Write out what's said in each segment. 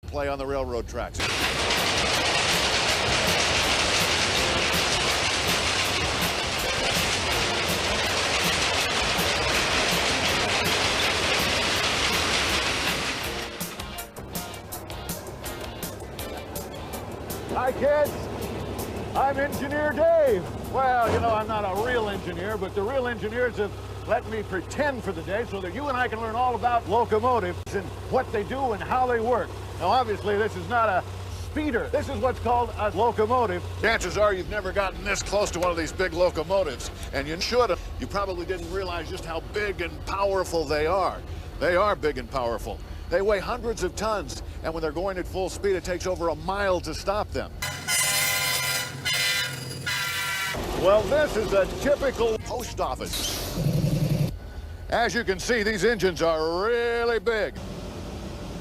play on the railroad tracks. Hi, kids. I'm Engineer Dave. Well, you know, I'm not a real engineer, but the real engineers have let me pretend for the day so that you and I can learn all about locomotives and what they do and how they work. Now, obviously, this is not a speeder. This is what's called a locomotive. Chances are you've never gotten this close to one of these big locomotives, and you should have. You probably didn't realize just how big and powerful they are. They are big and powerful. They weigh hundreds of tons, and when they're going at full speed, it takes over a mile to stop them. Well, this is a typical post office. As you can see, these engines are really big.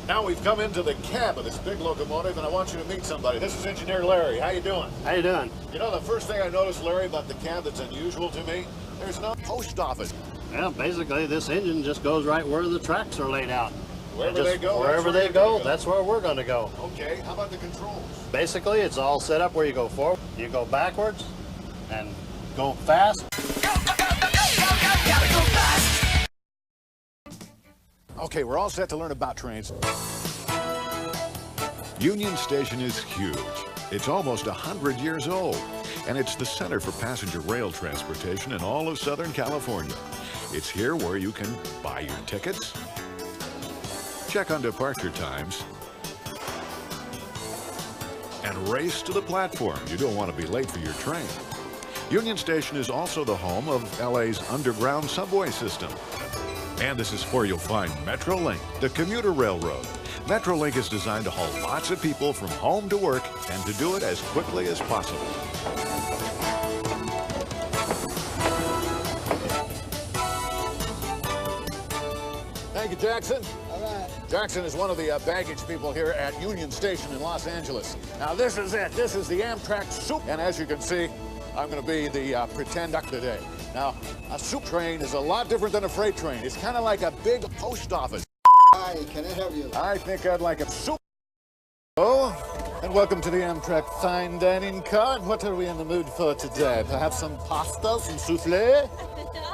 Now we've come into the cab of this big locomotive, and I want you to meet somebody. This is Engineer Larry. How you doing? How you doing? You know, the first thing I noticed, Larry, about the cab that's unusual to me, there's no post office. Well, basically, this engine just goes right where the tracks are laid out. Wherever they go, wherever they go, that's where we're going to go. Okay, how about the controls? Basically, it's all set up where you go forward, you go backwards, and go fast. Okay, we're all set to learn about trains. Union Station is huge. It's almost 100 years old, and it's the center for passenger rail transportation in all of Southern California. It's here where you can buy your tickets, check on departure times, and race to the platform. You don't want to be late for your train. Union Station is also the home of LA's underground subway system. And this is where you'll find Metrolink, the commuter railroad. Metrolink is designed to haul lots of people from home to work and to do it as quickly as possible. Thank you, Jackson. All right. Jackson is one of the baggage people here at Union Station in Los Angeles. Now, this is it. This is the Amtrak Soup. And as you can see, I'm going to be the pretend duck today. Now, a soup train is a lot different than a freight train. It's kind of like a big post office. Hi, can I help you? I think I'd like a soup. Oh, and welcome to the Amtrak fine dining car. What are we in the mood for today? Perhaps some pasta, some souffle?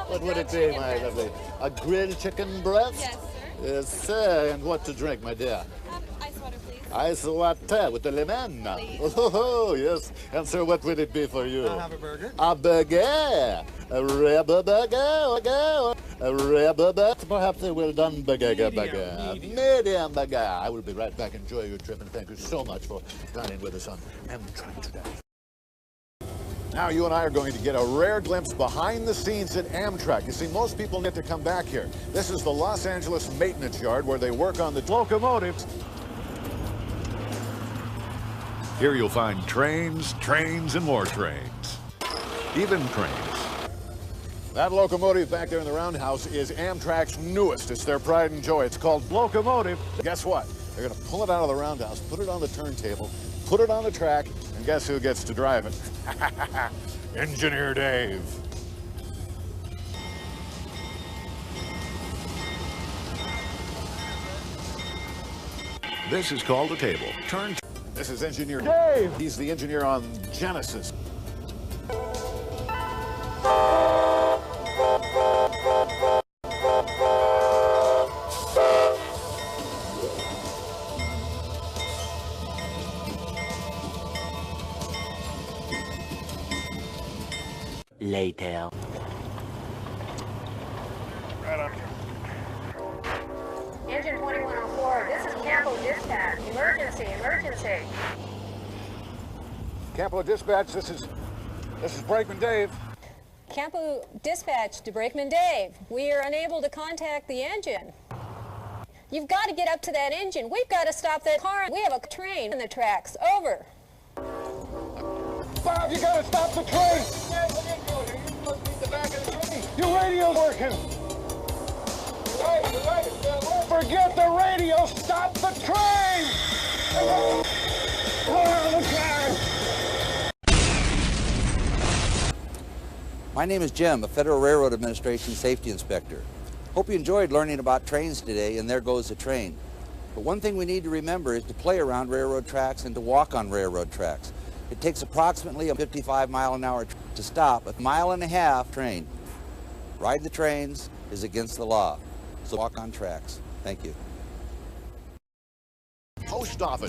What would it be, my lovely? A grilled chicken breast? Yes, sir. Yes, sir. And what to drink, my dear? Ice water, please. Ice water with the lemon. Please. Oh, yes. And sir, what would it be for you? I'll have a burger. A burger. A rubber burger. A rubber burger. Perhaps a well done burger. Medium burger. I will be right back. Enjoy your trip, and thank you so much for dining with us on Amtrak today. Now you and I are going to get a rare glimpse behind the scenes at Amtrak. You see, most people get to come back here. This is the Los Angeles maintenance yard where they work on the locomotives. Here you'll find trains, trains, and more trains. Even trains. That locomotive back there in the roundhouse is Amtrak's newest. It's their pride and joy. It's called Locomotive. Guess what? They're going to pull it out of the roundhouse, put it on the turntable, put it on the track, and guess who gets to drive it? Engineer Dave. This is called a table. Turn. This is Engineer Dave. He's the engineer on Genesis. Later. Right on here. Engine 2104, this is Campo Dispatch. Emergency, emergency. Campo Dispatch, this is Brakeman Dave. Campo Dispatch to Brakeman Dave. We are unable to contact the engine. You've got to get up to that engine. We've got to stop that car. We have a train in the tracks. Over. Bob, you gotta stop the train! Your radio's working! Forget the radio! Stop the train! My name is Jim, a Federal Railroad Administration Safety Inspector. Hope you enjoyed learning about trains today, and there goes the train. But one thing we need to remember is to play around railroad tracks and to walk on railroad tracks. It takes approximately a 55-mile-an-hour to stop a 1.5-mile train. Ride the trains is against the law, so walk on tracks. Thank you. Post office.